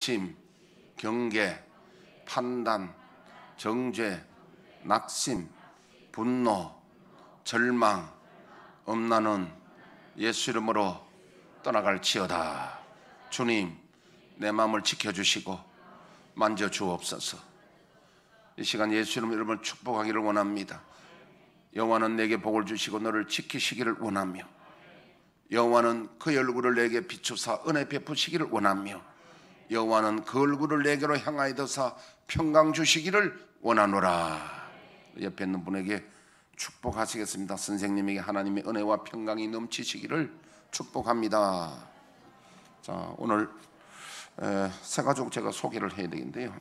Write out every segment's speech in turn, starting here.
짐, 경계, 판단, 정죄, 낙심, 분노, 절망, 엄나는 예수 이름으로 떠나갈지어다. 주님, 내 마음을 지켜주시고 만져주옵소서. 이 시간 예수 이름을 축복하기를 원합니다. 여호와는 내게 복을 주시고 너를 지키시기를 원하며, 여호와는 그의 얼굴을 내게 비추사 은혜 베푸시기를 원하며, 여호와는 그 얼굴을 내게로 향하여서 평강 주시기를 원하노라. 옆에 있는 분에게 축복하시겠습니다. 선생님에게 하나님의 은혜와 평강이 넘치시기를 축복합니다. 자, 오늘 세 가족 제가 소개를 해야 되겠는데요.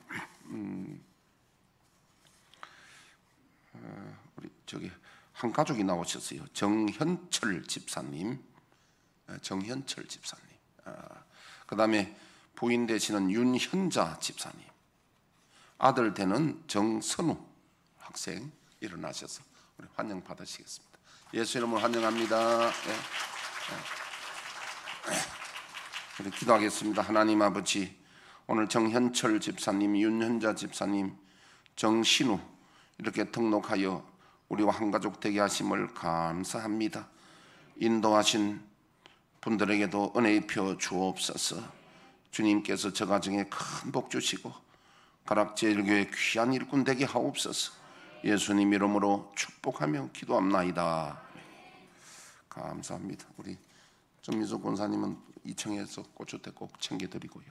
우리 저기 한 가족이 나오셨어요. 정현철 집사님, 정현철 집사님. 그 다음에 부인 되시는 윤현자 집사님, 아들 되는 정선우 학생 일어나셔서 우리 환영 받으시겠습니다. 예수 이름으로 환영합니다. 우리 기도하겠습니다. 하나님 아버지, 오늘 정현철 집사님, 윤현자 집사님, 정신우 이렇게 등록하여 우리와 한가족 되게 하심을 감사합니다. 인도하신 분들에게도 은혜 입혀 주옵소서. 주님께서 저 가정에 큰 복 주시고 가락제일교회 귀한 일꾼 되게 하옵소서. 예수님 이름으로 축복하며 기도합나이다. 감사합니다. 우리 정미숙 권사님은 2층에서 고추대 꼭 챙겨드리고요.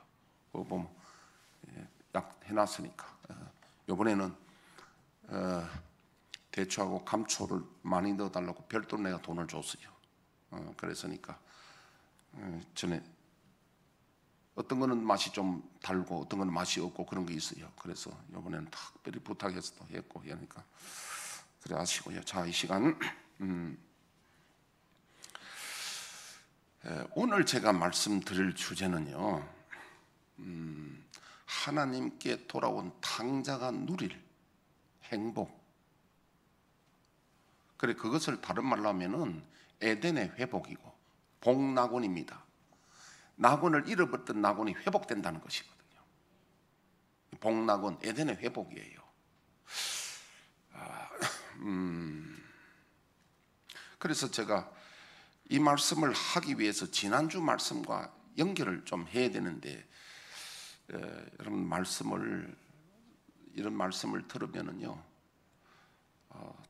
그거 보면 약 해놨으니까 이번에는 대추하고 감초를 많이 넣어달라고 별도로 내가 돈을 줬어요. 그랬으니까 전에 어떤 거는 맛이 좀 달고 어떤 거는 맛이 없고 그런 게 있어요. 그래서 이번에는 특별히 부탁해서 또 했고 그러니까 그래 하시고요. 자, 이 시간 오늘 제가 말씀드릴 주제는요, 하나님께 돌아온 탕자가 누릴 행복. 그래, 그것을 다른 말로 하면은 에덴의 회복이고 복낙원입니다. 낙원을 잃어버렸던 낙원이 회복된다는 것이거든요. 복낙원, 에덴의 회복이에요. 그래서 제가 이 말씀을 하기 위해서 지난주 말씀과 연결을 좀 해야 되는데, 여러분 이런 말씀을 들으면은요,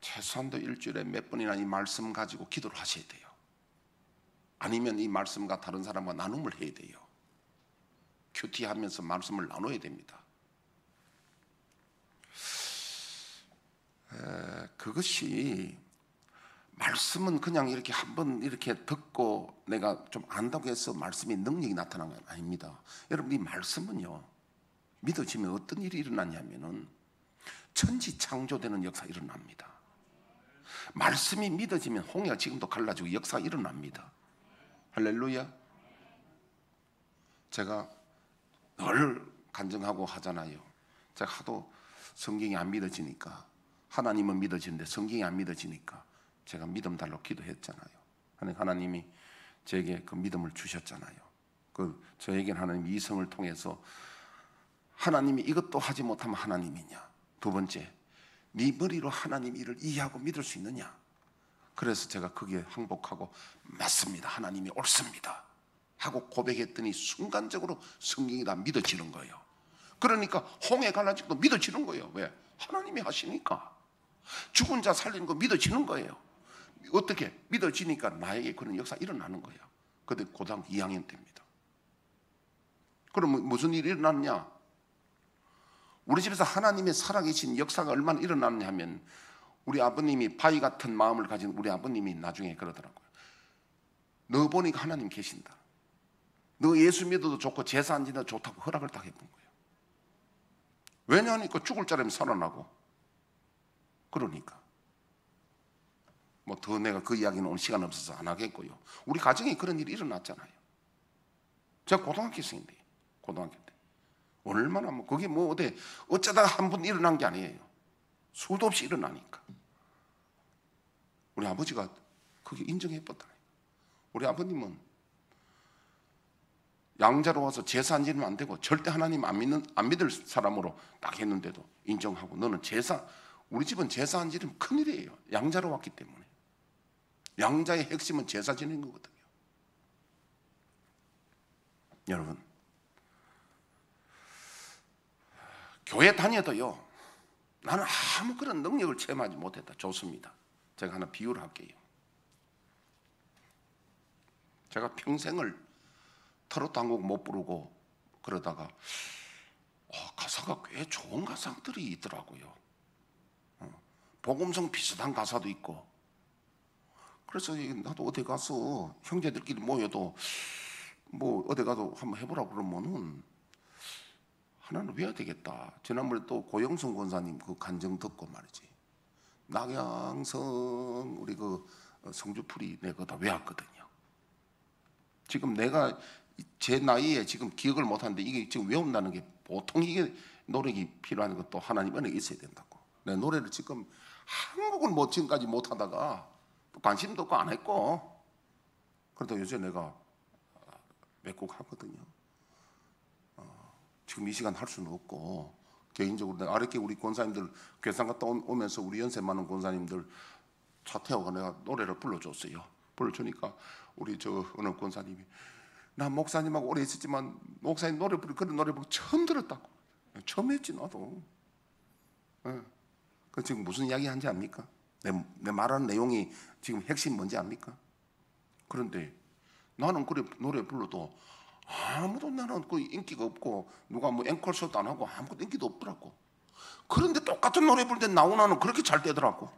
최소한도 일주일에 몇 번이나 이 말씀 가지고 기도를 하셔야 돼요. 아니면 이 말씀과 다른 사람과 나눔을 해야 돼요. 큐티하면서 말씀을 나눠야 됩니다. 그것이 말씀은 그냥 이렇게 한번 이렇게 듣고 내가 좀 안다고 해서 말씀이 능력이 나타나는 건 아닙니다. 여러분, 이 말씀은요, 믿어지면 어떤 일이 일어나냐면은 천지 창조되는 역사가 일어납니다. 말씀이 믿어지면 홍해가 지금도 갈라지고 역사가 일어납니다. 할렐루야. 제가 늘 간증하고 하잖아요. 제가 하도 성경이 안 믿어지니까, 하나님은 믿어지는데 성경이 안 믿어지니까 제가 믿음 달라고 기도했잖아요. 하나님이 제게 그 믿음을 주셨잖아요. 저에게는 하나님 이성을 통해서 하나님이 이것도 하지 못하면 하나님이냐, 두 번째, 네 머리로 하나님 일을 이해하고 믿을 수 있느냐. 그래서 제가 거기에 항복하고 맞습니다, 하나님이 옳습니다 하고 고백했더니 순간적으로 성경이 다 믿어지는 거예요. 그러니까 홍해 갈라지고 믿어지는 거예요. 왜? 하나님이 하시니까. 죽은 자 살리는 거 믿어지는 거예요. 어떻게? 믿어지니까 나에게 그런 역사 일어나는 거예요. 그때 고등학교 2학년 때입니다. 그럼 무슨 일이 일어났냐? 우리 집에서 하나님의 살아계신 역사가 얼마나 일어났냐 하면, 우리 아버님이 바위 같은 마음을 가진 우리 아버님이 나중에 그러더라고요. 너 보니까 하나님 계신다. 너 예수 믿어도 좋고 제사 안 지내도 좋다고 허락을 딱 해본 거예요. 왜냐하니까 죽을 자라면 살아나고. 그러니까 뭐 더 내가 그 이야기는 오늘 시간 없어서 안 하겠고요. 우리 가정에 그런 일이 일어났잖아요. 제가 고등학교생인데, 고등학교 때 얼마나 그게 어쩌다가 한 번 일어난 게 아니에요. 수도 없이 일어나니까 우리 아버지가 그게 인정해버렸다. 우리 아버님은 양자로 와서 제사 안 지르면 안 되고 절대 하나님 안 믿을 사람으로 딱 했는데도 인정하고 너는 제사, 우리 집은 제사 안 지르면 큰일이에요. 양자로 왔기 때문에. 양자의 핵심은 제사 지내는 거거든요. 여러분, 교회 다녀도요, 나는 아무 그런 능력을 체험하지 못했다. 좋습니다. 제가 하나 비유를 할게요. 제가 평생을 트로트 한 곡 못 부르고 그러다가 가사가 꽤 좋은 가사들이 있더라고요. 복음성 비슷한 가사도 있고. 그래서 나도 어디 가서 형제들끼리 모여도 뭐 어디 가도 한번 해보라고 그러면은 하나는 외워야 되겠다. 지난번에 또 고영성 권사님 그 간증 듣고 말이지. 낙양성 우리 그 성주풀이 내가 그거 다 외웠거든요. 지금 내가 제 나이에 지금 기억을 못하는데 이게 지금 외운다는 게 보통 이게 노력이 필요한 것도 하나님 은혜가 있어야 된다고. 내 노래를 지금 한국을 뭐 지금까지 못하다가 관심도 없고 안 했고 그래도 요새 내가 몇 곡 하거든요. 지금 이 시간 할 수는 없고 개인적으로 내가 아랫게 우리 권사님들 괴산 갔다 오면서 우리 연세 많은 권사님들 차 태워가 내가 노래를 불러줬어요. 불러주니까 우리 저 어느 권사님이 나 목사님하고 오래 있었지만 목사님 노래 부르 그런 노래 부르 처음 들었다고. 처음 했지 나도. 그 지금 무슨 이야기 하는지 압니까? 내 말하는 내용이 지금 핵심 뭔지 압니까? 그런데 나는 그래 노래 불러도 아무도 나는 그 인기가 없고 누가 뭐 앵콜쇼도 안 하고 아무것도 인기도 없더라고. 그런데 똑같은 노래 부를 때 나오나는 그렇게 잘 되더라고.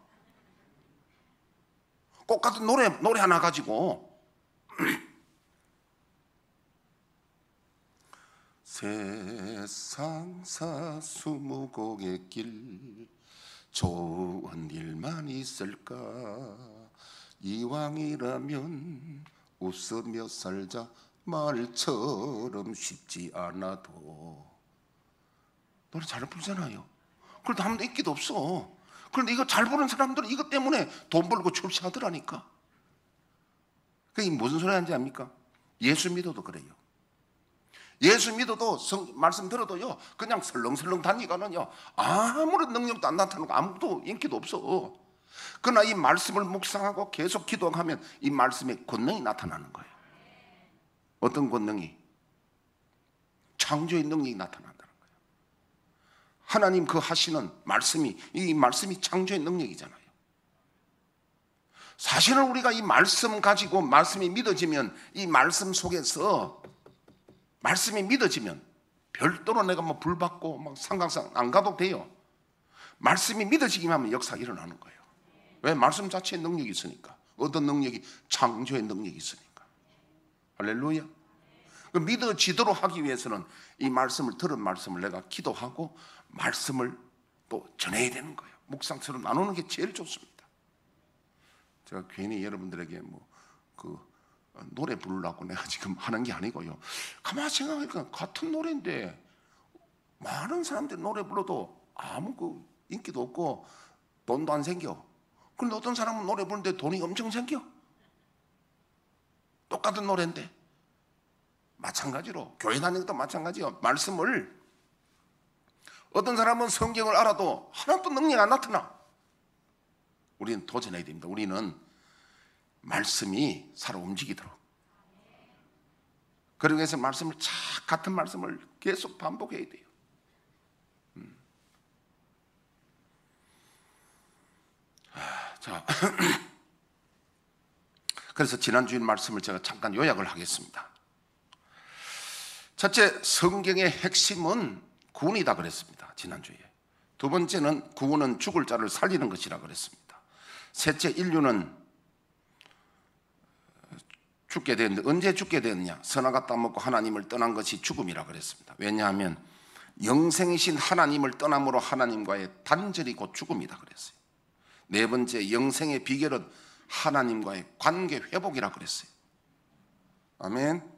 똑같은 노래 하나 가지고 세상 사수무곡의 길 좋은 일만 있을까 이왕이라면 웃으며 살자 말처럼 쉽지 않아도 노래 잘 부르잖아요. 그런데 아무도 인기도 없어. 그런데 이거 잘 부르는 사람들은 이것 때문에 돈 벌고 출세하더라니까. 그게 무슨 소리 하는지 압니까? 예수 믿어도 그래요. 예수 믿어도 말씀 들어도요 그냥 설렁설렁 다니가는요 아무런 능력도 안 나타나고 아무도 인기도 없어. 그러나 이 말씀을 묵상하고 계속 기도하면 이 말씀의 권능이 나타나는 거예요. 어떤 권능이? 창조의 능력이 나타난다는 거예요. 하나님 그 하시는 말씀이 이 말씀이 창조의 능력이잖아요. 사실은 우리가 이 말씀 가지고 말씀이 믿어지면 이 말씀 속에서 말씀이 믿어지면 별도로 내가 뭐 불 받고 막 상강상 안 가도 돼요. 말씀이 믿어지기만 하면 역사가 일어나는 거예요. 왜? 말씀 자체의 능력이 있으니까. 어떤 능력이? 창조의 능력이 있으니까. 할렐루야. 그 믿어지도록 하기 위해서는 이 말씀을 들은 말씀을 내가 기도하고 말씀을 또 전해야 되는 거예요. 묵상처럼 나누는 게 제일 좋습니다. 제가 괜히 여러분들에게 노래 부르려고 내가 지금 하는 게 아니고요. 가만히 생각하니까 같은 노래인데 많은 사람들이 노래 불러도 아무 인기도 없고 돈도 안 생겨. 그런데 어떤 사람은 노래 부르는데 돈이 엄청 생겨. 똑같은 노래인데. 마찬가지로 교회 다니는 것도 마찬가지요. 말씀을 어떤 사람은 성경을 알아도 하나도 능력이 안 나타나. 우리는 도전해야 됩니다. 우리는 말씀이 살아 움직이도록. 그러기 위해서 말씀을 같은 말씀을 계속 반복해야 돼요. 자, 그래서 지난주일 말씀을 제가 잠깐 요약을 하겠습니다. 첫째, 성경의 핵심은 구원이다 그랬습니다. 지난주에. 두 번째는 구원은 죽을 자를 살리는 것이라 그랬습니다. 셋째, 인류는 죽게 되었는데 언제 죽게 되었냐? 선악과 따먹고 하나님을 떠난 것이 죽음이라 그랬습니다. 왜냐하면 영생이신 하나님을 떠남으로 하나님과의 단절이 곧 죽음이다 그랬어요. 네 번째, 영생의 비결은 하나님과의 관계 회복이라 그랬어요. 아멘.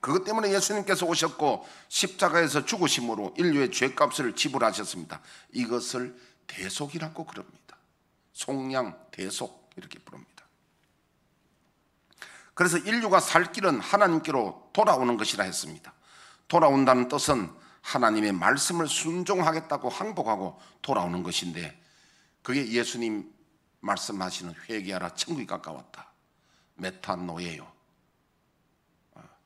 그것 때문에 예수님께서 오셨고 십자가에서 죽으심으로 인류의 죄값을 지불하셨습니다. 이것을 대속이라고 그럽니다. 속량, 대속 이렇게 부릅니다. 그래서 인류가 살 길은 하나님께로 돌아오는 것이라 했습니다. 돌아온다는 뜻은 하나님의 말씀을 순종하겠다고 항복하고 돌아오는 것인데, 그게 예수님 말씀하시는 회개하라 천국이 가까웠다, 메타노예요.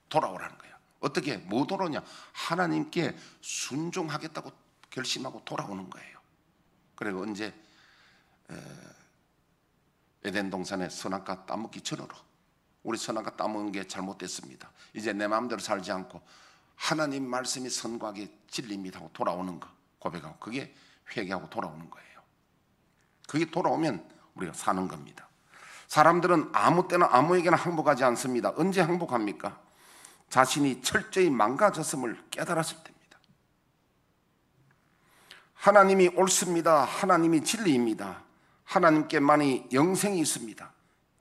돌아오라는 거야. 어떻게 뭐 돌아오냐? 하나님께 순종하겠다고 결심하고 돌아오는 거예요. 그리고 언제 에덴 동산에 선악과 따먹기 전으로, 우리 선악과 따먹은 게 잘못됐습니다. 이제 내 마음대로 살지 않고 하나님 말씀이 선과하게 진리입니다 하고 돌아오는 거 고백하고, 그게 회개하고 돌아오는 거예요. 그게 돌아오면 우리가 사는 겁니다. 사람들은 아무 때나 아무에게나 항복하지 않습니다. 언제 항복합니까? 자신이 철저히 망가졌음을 깨달았을 때입니다. 하나님이 옳습니다. 하나님이 진리입니다. 하나님께만이 영생이 있습니다.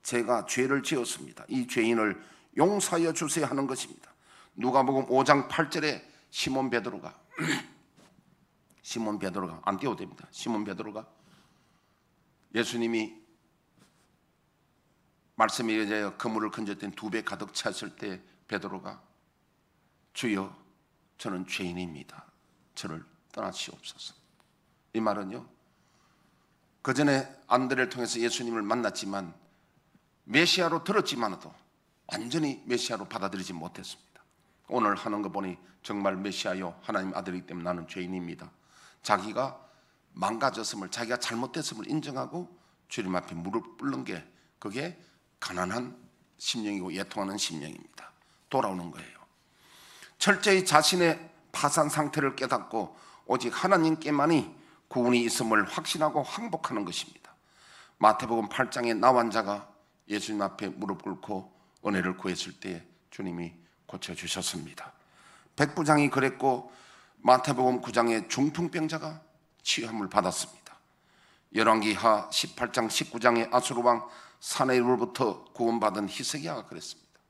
제가 죄를 지었습니다. 이 죄인을 용서하여 주세요 하는 것입니다. 누가복음 5장 8절에 시몬 베드로가 안 띄워도 됩니다. 시몬 베드로가 예수님이 말씀에 의하여 그물을 건졌더니 2배 가득 찼을 때 베드로가 주여 저는 죄인입니다. 저를 떠나시옵소서. 이 말은요, 그 전에 안드레를 통해서 예수님을 만났지만 메시아로 들었지만도 완전히 메시아로 받아들이지 못했습니다. 오늘 하는 거 보니 정말 메시아요 하나님 아들이기 때문에 나는 죄인입니다. 자기가 망가졌음을, 자기가 잘못됐음을 인정하고 주님 앞에 무릎 꿇는 게, 그게 가난한 심령이고 예통하는 심령입니다. 돌아오는 거예요. 철저히 자신의 파산 상태를 깨닫고 오직 하나님께만이 구원이 있음을 확신하고 항복하는 것입니다. 마태복음 8장에 나환 자가 예수님 앞에 무릎 꿇고 은혜를 구했을 때 주님이 고쳐주셨습니다. 백부장이 그랬고, 마태복음 9장에 중풍병자가 치유함을 받았습니다. 열왕기하 18장 19장에 아수르왕 사네로부터 구원받은 히스기야가 그랬습니다.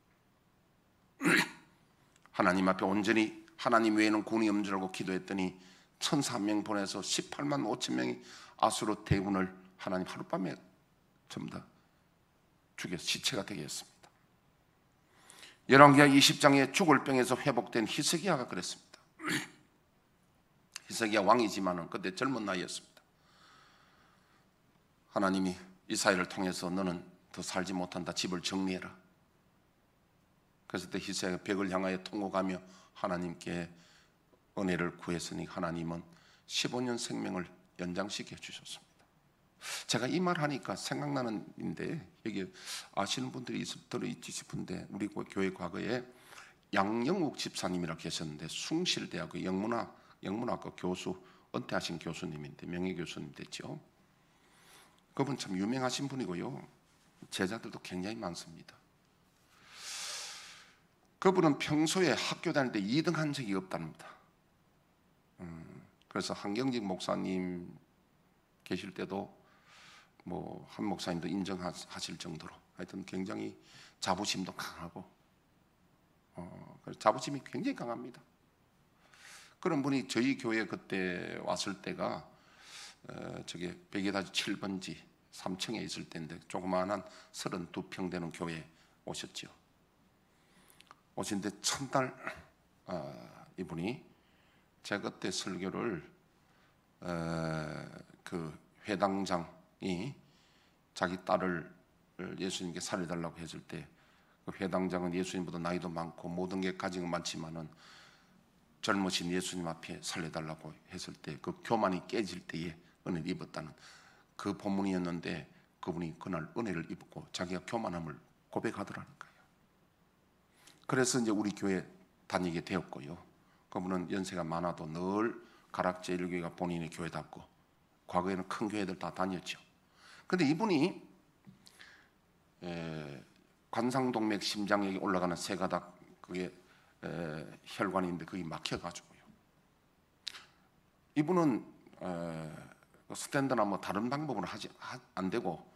하나님 앞에 온전히 하나님 외에는 구원이 없는 줄 알고 기도했더니 천사 1명 보내서 18만 5천 명이 아수르 대군을 하나님 하룻밤에 전부 다 죽여서 시체가 되게 했습니다. 열왕기하 20장에 죽을 병에서 회복된 히스기야가 그랬습니다. 히스기야 왕이지만은 그때 젊은 나이였습니다. 하나님이 이사야를 통해서 너는 더 살지 못한다, 집을 정리해라. 그래서 그때 히스기야가 벽을 향하여 통곡하며 하나님께 은혜를 구했으니 하나님은 15년 생명을 연장시켜 주셨습니다. 제가 이 말 하니까 생각나는 인데, 여기 아시는 분들이 들어있지 싶은데, 우리 교회 과거에 양영욱 집사님이라고 계셨는데 숭실대학의 영문학과 교수, 은퇴하신 교수님인데 명예교수님 됐죠. 그분 참 유명하신 분이고요, 제자들도 굉장히 많습니다. 그분은 평소에 학교 다닐 때 2등 한 적이 없답니다. 그래서 한경직 목사님 계실 때도 뭐 한 목사님도 인정하실 정도로 하여튼 굉장히 자부심도 강하고, 자부심이 굉장히 강합니다. 그런 분이 저희 교회 그때 왔을 때가 저게 백예다지 7번지 3층에 있을 때인데, 조그마한 32평 되는 교회에 오셨죠. 오신데 첫날 이분이 제가 그때 설교를 그 회당장이 자기 딸을 예수님께 살려달라고 했을 때, 그 회당장은 예수님보다 나이도 많고 모든 게 가진 건 많지만은 젊으신 예수님 앞에 살려달라고 했을 때 그 교만이 깨질 때에 은혜를 입었다는 그 본문이었는데, 그분이 그날 은혜를 입고 자기가 교만함을 고백하더라는 거예요. 그래서 이제 우리 교회 다니게 되었고요. 그분은 연세가 많아도 늘 가락제일교회가 본인의 교회답고, 과거에는 큰 교회들 다 다녔죠. 근데 이분이 관상동맥 심장에 올라가는 세 가닥, 그게 혈관인데 그게 막혀가지고요. 이분은 스탠드나 뭐 다른 방법으로 안 되고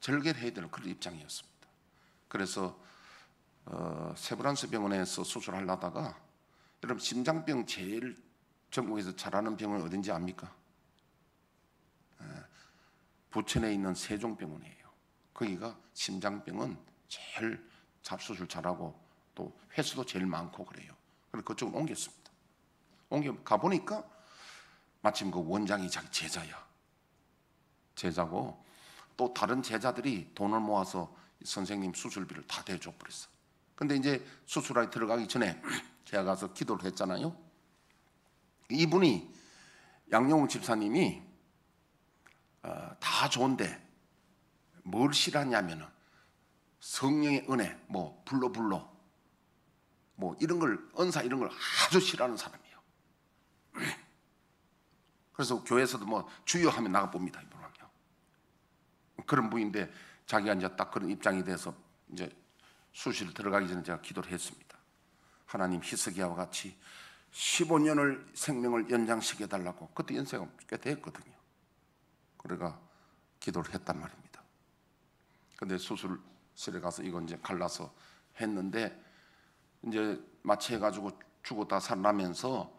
절개를 해야 되는 그런 입장이었습니다. 그래서 세브란스 병원에서 수술하려다가, 여러분 심장병 제일 전국에서 잘하는 병원 어딘지 압니까? 부천에 있는 세종병원이에요. 거기가 심장병은 제일 잡수술 잘하고 또 횟수도 제일 많고 그래요. 그래서 그쪽으로 옮겼습니다. 옮겨 가보니까 마침 그 원장이 자기 제자고 또 다른 제자들이 돈을 모아서 선생님 수술비를 다 대줘 버렸어. 근데 이제 수술하러 들어가기 전에 제가 가서 기도를 했잖아요. 이분이 양용훈 집사님이 다 좋은데 뭘 싫어하냐면은 성령의 은혜, 뭐 불러 뭐 이런 걸, 은사 이런 걸 아주 싫어하는 사람이에요. 그래서 교회에서도 뭐 주여 하면 나가 봅니다. 이분은요. 그런 분인데 자기가 이제 딱 그런 입장이 돼서 이제 수술 들어가기 전에 제가 기도를 했습니다. 하나님, 히스기야와 같이 15년을 생명을 연장시켜 달라고. 그때 연세가 꽤 됐거든요. 그래가 기도를 했단 말입니다. 근데 수술실에 가서 이거 이제 갈라서 했는데 이제 마취해가지고 죽었다 살아나면서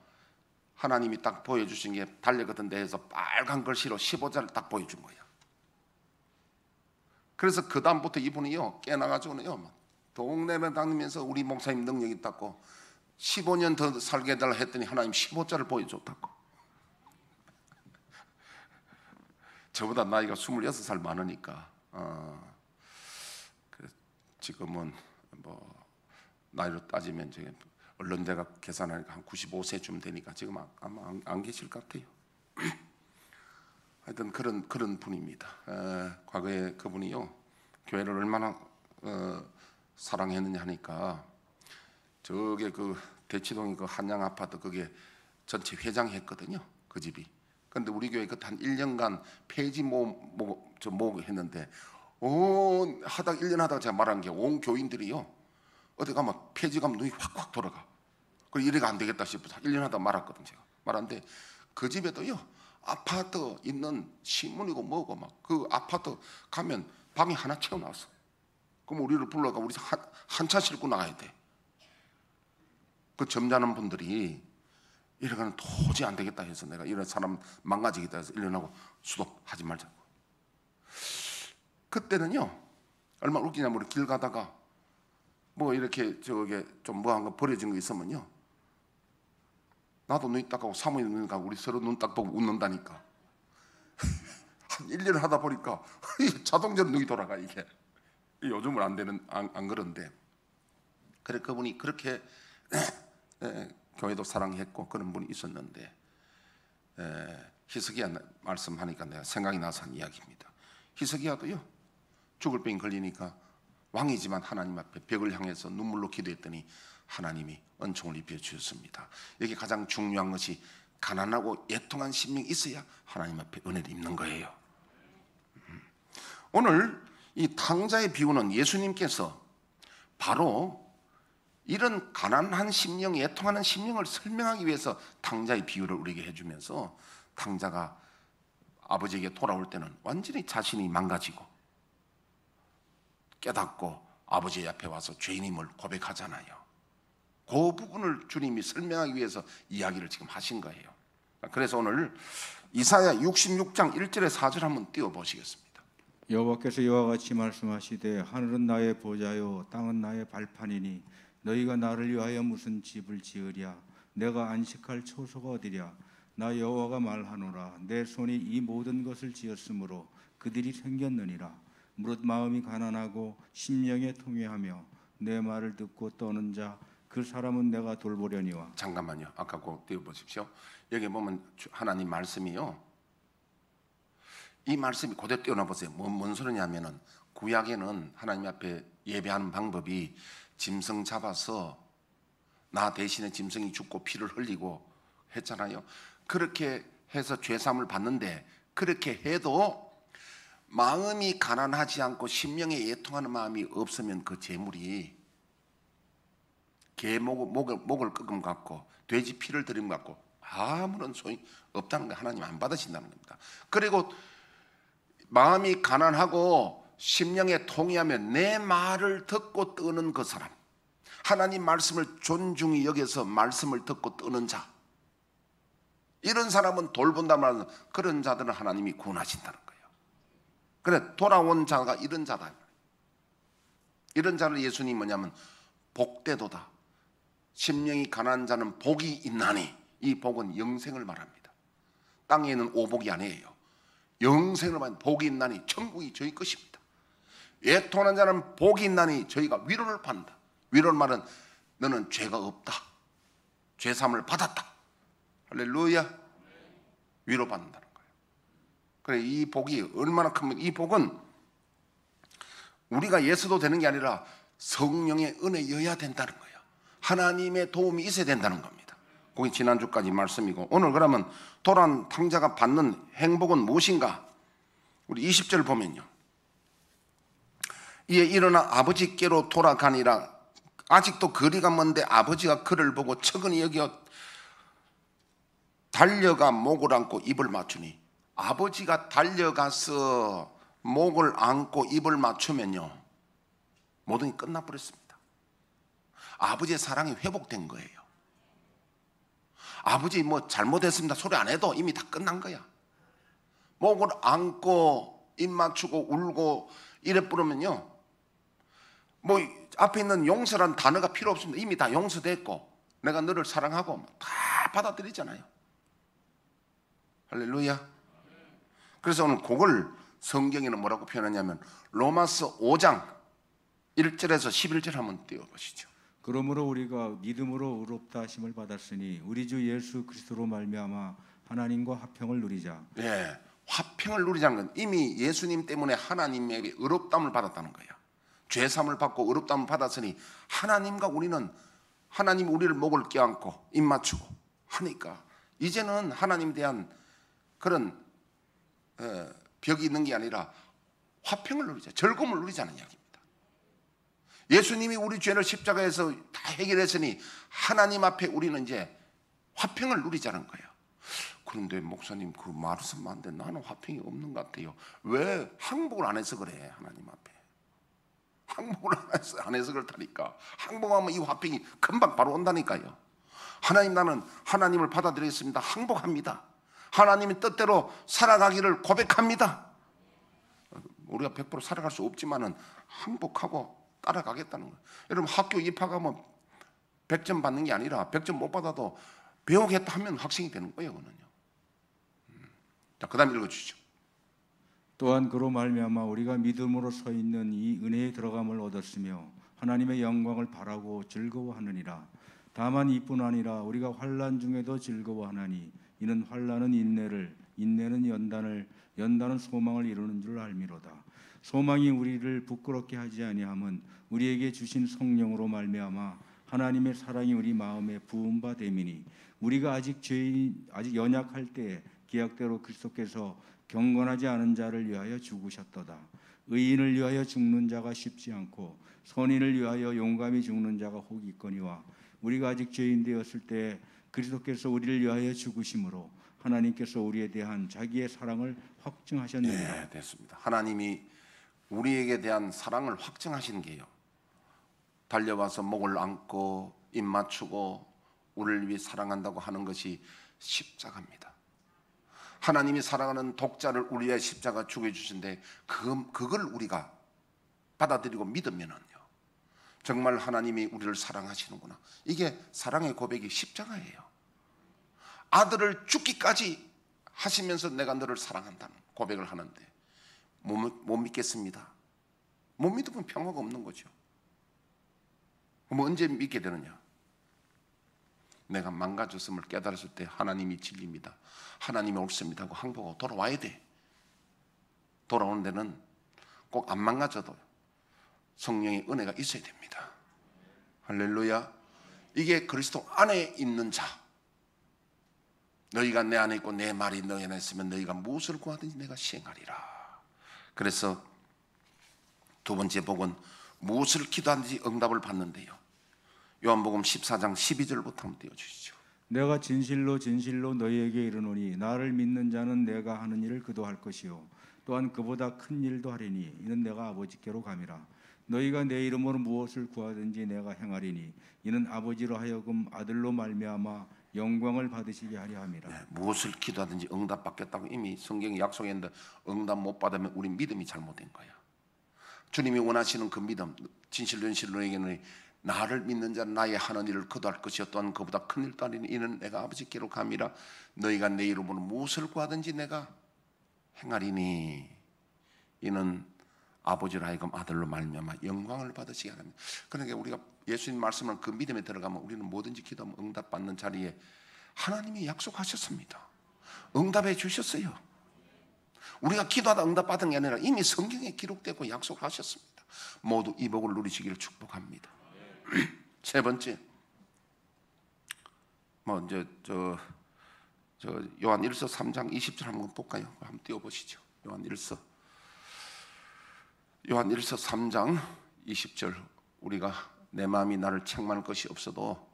하나님이 딱 보여주신 게 달려가던 데에서 빨간 글씨로 15자를 딱 보여준 거예요. 그래서 그 다음부터 이분이요 깨나가지고는요 동네를 다니면서 우리 목사님 능력 있다고 15년 더 살게 해달라 했더니 하나님 15자를 보여줬다고. 저보다 나이가 26살 많으니까 지금은 뭐 나이로 따지면 이제 언론대가 계산하니까 한 95세쯤 되니까 지금 아마 안 계실 것 같아요. 하여튼 그런 분입니다. 과거에 그분이요 교회를 얼마나 사랑했느냐 하니까 저게 그 대치동의 그 한양 아파트 그게 전체 회장했거든요. 그 집이. 근데 우리 교회 그때 한 1년간 폐지 모으고 했는데 하다가 1년 하다가 제가 말한 게 온 교인들이요 어디 가면 폐지 가면 눈이 확확 돌아가. 그리고 이래가 안 되겠다 싶어서 1년 하다 말았거든. 제가 말한데 그 집에도요 아파트 있는 신문이고 뭐고 막 그 아파트 가면 방이 하나 채워놨어. 그럼 우리를 불러가 우리 한 차 싣고 나가야 돼. 그 점잖은 분들이 이래가는 도저히 안 되겠다 해서 내가 이런 사람 망가지겠다 해서 1년하고 수도하지 말자고. 그때는요 얼마나 웃기냐면 우리 길 가다가 뭐 이렇게 저게 좀 뭐한 거 버려진 거 있으면요 나도 눈이 딱 가고 사모님 눈이 가고 우리 서로 눈 딱 보고 웃는다니까. 한 1년 하다 보니까 자동적으로 눈이 돌아가. 이게 요즘은 안 그런데 그래 그분이 그렇게 교회도 사랑했고 그런 분이 있었는데 히스기야 말씀하니까 내가 생각이 나서 한 이야기입니다. 히스기야도요 죽을 병이 걸리니까 왕이지만 하나님 앞에 벽을 향해서 눈물로 기도했더니 하나님이 은총을 입혀 주셨습니다. 여기 가장 중요한 것이 가난하고 애통한 심령이 있어야 하나님 앞에 은혜를 입는 거예요. 오늘 이 탕자의 비유는 예수님께서 바로 이런 가난한 심령, 애통하는 심령을 설명하기 위해서 탕자의 비유를 우리에게 해주면서 탕자가 아버지에게 돌아올 때는 완전히 자신이 망가지고 깨닫고 아버지 앞에 와서 죄인임을 고백하잖아요. 그 부분을 주님이 설명하기 위해서 이야기를 지금 하신 거예요. 그래서 오늘 이사야 66장 1절에 4절 한번 띄워보시겠습니다. 여호와께서 이와 같이 말씀하시되 하늘은 나의 보좌요 땅은 나의 발판이니 너희가 나를 위하여 무슨 집을 지으랴. 내가 안식할 초소가 어디랴. 나 여호와가 말하노라. 내 손이 이 모든 것을 지었으므로 그들이 생겼느니라. 무릇 마음이 가난하고 심령에 통회하며 내 말을 듣고 떠는 자 그 사람은 내가 돌보려니와. 잠깐만요. 아까 그거 띄워보십시오. 여기 보면 하나님 말씀이요 이 말씀이 그대로 띄워놔보세요. 뭔 소리냐면은 구약에는 하나님 앞에 예배하는 방법이 짐승 잡아서 나 대신에 짐승이 죽고 피를 흘리고 했잖아요. 그렇게 해서 죄사함을 받는데 그렇게 해도 마음이 가난하지 않고 심령에 애통하는 마음이 없으면 그 제물이 개 목을 끄금 같고 돼지 피를 들임 같고 아무런 소용이 없다는 거 하나님 안 받으신다는 겁니다. 그리고 마음이 가난하고 심령에 통회하면 내 말을 듣고 뜨는 그 사람, 하나님 말씀을 존중히 여겨서 말씀을 듣고 뜨는 자, 이런 사람은 돌본다 말하는 그런 자들은 하나님이 구원하신다는 거예요. 그래 돌아온 자가 이런 자다. 이런 자를 예수님이 뭐냐면 복되도다. 심령이 가난한 자는 복이 있나니, 이 복은 영생을 말합니다. 땅에 있는 오복이 아니에요. 영생을 말하는 복이 있나니 천국이 저희 것입니다. 애통하는 자는 복이 있나니 저희가 위로를 받는다. 위로를 말은 너는 죄가 없다, 죄사함을 받았다. 할렐루야. 위로받는다는 거예요. 그래, 이 복이 얼마나 큽니까? 이 복은 우리가 예수도 되는 게 아니라 성령의 은혜여야 된다는 거예요. 하나님의 도움이 있어야 된다는 겁니다. 그게 지난주까지 말씀이고, 오늘 그러면 도란 탕자가 받는 행복은 무엇인가? 우리 20절 보면요, 이에 일어나 아버지께로 돌아가니라. 아직도 거리가 먼데 아버지가 그를 보고 측은히 여겨 달려가 목을 안고 입을 맞추니, 아버지가 달려가서 목을 안고 입을 맞추면요, 모든 게 끝나버렸습니다. 아버지의 사랑이 회복된 거예요. 아버지 뭐 잘못했습니다 소리 안 해도 이미 다 끝난 거야. 목을 안고 입 맞추고 울고 이래 부르면요, 뭐 앞에 있는 용서란 단어가 필요 없습니다. 이미 다 용서됐고 내가 너를 사랑하고 다 받아들이잖아요. 할렐루야. 그래서 오늘 그걸 성경에는 뭐라고 표현하냐면 로마서 5장 1절에서 11절 한번 띄워보시죠. 그러므로 우리가 믿음으로 의롭다 하심을 받았으니 우리 주 예수 그리스도로 말미암아 하나님과 화평을 누리자. 예, 화평을 누리자는 건 이미 예수님 때문에 하나님에게 의롭다함을 받았다는 거예요. 죄사함을 받고 의롭다함을 받았으니 하나님과 우리는, 하나님 우리를 목을 껴안고 입 맞추고 하니까 이제는 하나님에 대한 그런 벽이 있는 게 아니라 화평을 누리자, 즐거움을 누리자는 이야기입니다. 예수님이 우리 죄를 십자가에서 다 해결했으니 하나님 앞에 우리는 이제 화평을 누리자는 거예요. 그런데 목사님 그 말씀 안 돼. 나는 화평이 없는 것 같아요. 왜? 항복을 안 해서 그래. 하나님 앞에 항복을 안 해서 그렇다니까. 항복하면 이 화평이 금방 바로 온다니까요. 하나님, 나는 하나님을 받아들이겠습니다. 항복합니다. 하나님의 뜻대로 살아가기를 고백합니다. 우리가 100% 살아갈 수 없지만은 항복하고 따라가겠다는 거예요. 여러분 학교 입학하면 100점 받는 게 아니라 100점 못 받아도 배우겠다 하면 학생이 되는 거예요. 그거는요. 자, 그 다음 읽어주시죠. 또한 그로 말미암아 우리가 믿음으로 서 있는 이 은혜에 들어감을 얻었으며 하나님의 영광을 바라고 즐거워하느니라. 다만 이뿐 아니라 우리가 환난 중에도 즐거워하나니 이는 환난은 인내를, 인내는 연단을, 연단은 소망을 이루는 줄 알미로다. 소망이 우리를 부끄럽게 하지 아니함은 우리에게 주신 성령으로 말미암아 하나님의 사랑이 우리 마음에 부은 바 됨이니 우리가 아직 연약할 때에 기약대로 그리스도께서 경건하지 않은 자를 위하여 죽으셨도다. 의인을 위하여 죽는 자가 쉽지 않고 선인을 위하여 용감히 죽는 자가 혹 있거니와 우리가 아직 죄인 되었을 때 그리스도께서 우리를 위하여 죽으심으로 하나님께서 우리에 대한 자기의 사랑을 확증하셨느니라. 네, 됐습니다. 하나님이 우리에게 대한 사랑을 확증하신 게요, 달려와서 목을 안고 입 맞추고 우리를 위해 사랑한다고 하는 것이 십자가입니다. 하나님이 사랑하는 독자를 우리 위해 십자가 죽여주신데 그걸 우리가 받아들이고 믿으면은요, 정말 하나님이 우리를 사랑하시는구나. 이게 사랑의 고백이 십자가예요. 아들을 죽기까지 하시면서 내가 너를 사랑한다는 고백을 하는데 못 믿겠습니다. 못 믿으면 평화가 없는 거죠. 그럼 언제 믿게 되느냐? 내가 망가졌음을 깨달았을 때 하나님이 진리입니다, 하나님이 옳습니다 하고 항복하고 돌아와야 돼. 돌아오는 데는 꼭 안 망가져도 성령의 은혜가 있어야 됩니다. 할렐루야. 이게 그리스도 안에 있는 자. 너희가 내 안에 있고 내 말이 너희 안에 있으면 너희가 무엇을 구하든지 내가 시행하리라. 그래서 두 번째 복은 무엇을 기도하든지 응답을 받는데요, 요한복음 14장 12절부터 한번 띄워주시죠. 내가 진실로 진실로 너희에게 이르노니 나를 믿는 자는 내가 하는 일을 그도 할 것이요 또한 그보다 큰 일도 하리니 이는 내가 아버지께로 감이라. 너희가 내 이름으로 무엇을 구하든지 내가 행하리니 이는 아버지로 하여금 아들로 말미암아 영광을 받으시게 하려 함이라. 네, 무엇을 기도하든지 응답받겠다고 이미 성경이 약속했는데 응답 못 받으면 우리 믿음이 잘못된 거야. 주님이 원하시는 그 믿음, 진실된실 너에게는 나를 믿는 자는 나의 하는 일을 거두할 것이요 또한 그보다 큰 일도 아니니 이는 내가 아버지께로 감이라. 너희가 내 이름으로 무엇을 구하든지 내가 행하리니 이는 아버지로 하여금 아들로 말미암아 영광을 받으시게 합니다. 그러니까 우리가 예수님 말씀을 그 믿음에 들어가면 우리는 뭐든지 기도하면 응답받는 자리에 하나님이 약속하셨습니다. 응답해 주셨어요. 우리가 기도하다 응답받은 게 아니라 이미 성경에 기록되고 약속하셨습니다. 모두 이 복을 누리시기를 축복합니다. 세 번째, 요한 1서 3장 20절 한번 볼까요? 한번 띄워보시죠. 요한 1서 3장 20절. 우리가 내 마음이 나를 책망할 것이 없어도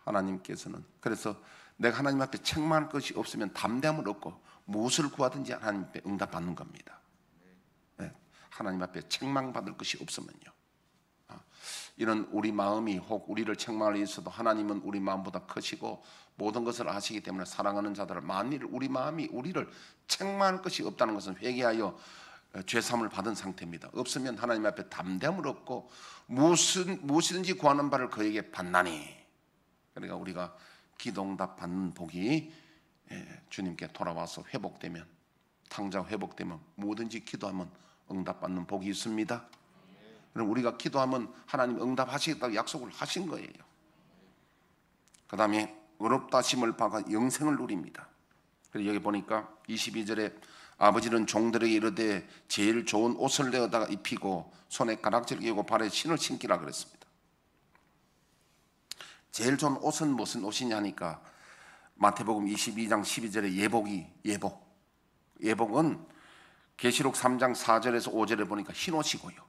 하나님께서는, 그래서 내가 하나님 앞에 책망할 것이 없으면 담대함을 얻고 무엇을 구하든지 하나님 앞에 응답받는 겁니다. 네, 하나님 앞에 책망받을 것이 없으면요. 이런 우리 마음이 혹 우리를 책망할 일이 있어도 하나님은 우리 마음보다 크시고 모든 것을 아시기 때문에 사랑하는 자들을 만일 우리 마음이 우리를 책망할 것이 없다는 것은 회개하여 죄사함을 받은 상태입니다. 없으면 하나님 앞에 담대함을 얻고 무엇이든지 구하는 바를 그에게 받나니. 그러니까 우리가 기도응답 받는 복이 주님께 돌아와서 회복되면, 탕자 회복되면 뭐든지 기도하면 응답받는 복이 있습니다. 그럼 우리가 기도하면 하나님 응답하시겠다고 약속을 하신 거예요. 그 다음에 의롭다 심을 바가 영생을 누립니다. 그래서 여기 보니까 22절에 아버지는 종들에게 이르되 제일 좋은 옷을 내어다가 입히고 손에 가락지를 끼고 발에 신을 신기라 그랬습니다. 제일 좋은 옷은 무슨 옷이냐 하니까 마태복음 22장 12절에 예복은 계시록 3장 4절에서 5절에 보니까 흰옷이고요.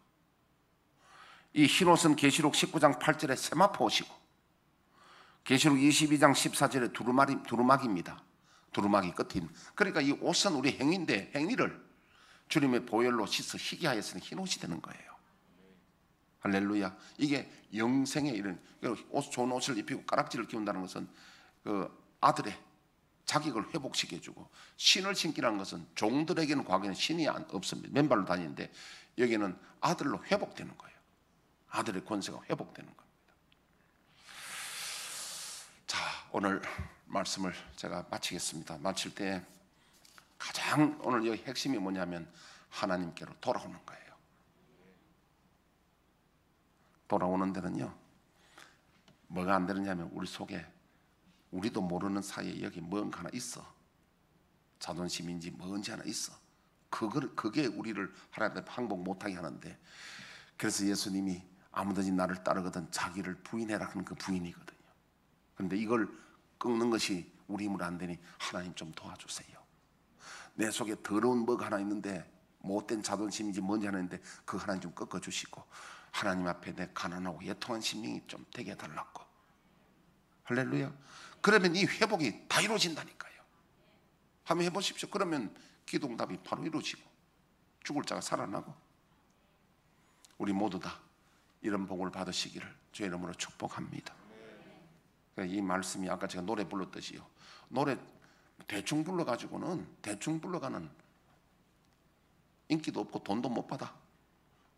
이 흰옷은 계시록 19장 8절에 세마포 옷이고 계시록 22장 14절에 두루마기입니다. 두루마기 끝인. 그러니까 이 옷은 우리 행위인데 행위를 주님의 보혈로 씻어 희게 하였으니 흰옷이 되는 거예요. 할렐루야. 이게 영생의 이런 좋은 옷을 입히고 가락지를 끼운다는 것은 그 아들의 자격을 회복시켜주고, 신을 신기라는 것은 종들에게는 과거에는 신이 없습니다. 맨발로 다니는데 여기는 아들로 회복되는 거예요. 아들의 권세가 회복되는 겁니다. 자, 오늘 말씀을 제가 마치겠습니다. 마칠 때 가장 오늘 여기 핵심이 뭐냐면 하나님께로 돌아오는 거예요. 돌아오는 데는요, 뭐가 안 되느냐면 우리 속에 우리도 모르는 사이에 여기 뭔가 하나 있어. 자존심인지 뭔지 하나 있어. 그게 우리를 하나님 앞에 항복 못하게 하는데, 그래서 예수님이 아무든지 나를 따르거든 자기를 부인해라 하는 그 부인이거든요. 그런데 이걸 꺾는 것이 우리 힘으로 안 되니 하나님 좀 도와주세요. 내 속에 더러운 뭐가 하나 있는데, 못된 자존심인지 뭔지 하나 있는데 그 하나님 좀 꺾어주시고 하나님 앞에 내 가난하고 애통한 심령이 좀 되게 해달라고. 할렐루야. 그러면 이 회복이 다 이루어진다니까요. 한번 해보십시오. 그러면 기도응답이 바로 이루어지고 죽을 자가 살아나고 우리 모두 다 이런 복을 받으시기를 주의 이름으로 축복합니다. 이 말씀이 아까 제가 노래 불렀듯이요, 노래 대충 불러가지고는 대충 불러가는 인기도 없고 돈도 못 받아.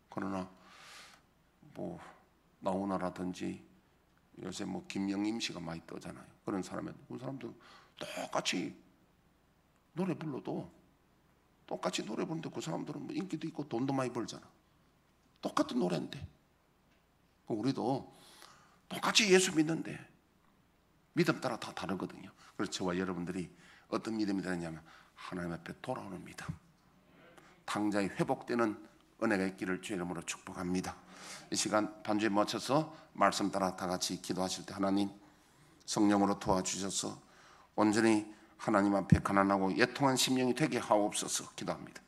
그러나 뭐 나훈아라든지 요새 뭐 김영임 씨가 많이 떠잖아요. 그런 사람은 그 사람도 똑같이 노래 불러도 똑같이 노래 부르는데 그 사람들은 뭐 인기도 있고 돈도 많이 벌잖아. 똑같은 노래인데. 우리도 똑같이 예수 믿는데 믿음 따라 다 다르거든요. 그래서 저와 여러분들이 어떤 믿음이 되느냐면 하나님 앞에 돌아오는 믿음, 탕자의 회복되는 은혜가 있기를 주의 이름으로 축복합니다. 이 시간 반주에 맞춰서 말씀 따라 다 같이 기도하실 때 하나님 성령으로 도와주셔서 온전히 하나님 앞에 가난하고 애통한 심령이 되게 하옵소서 기도합니다.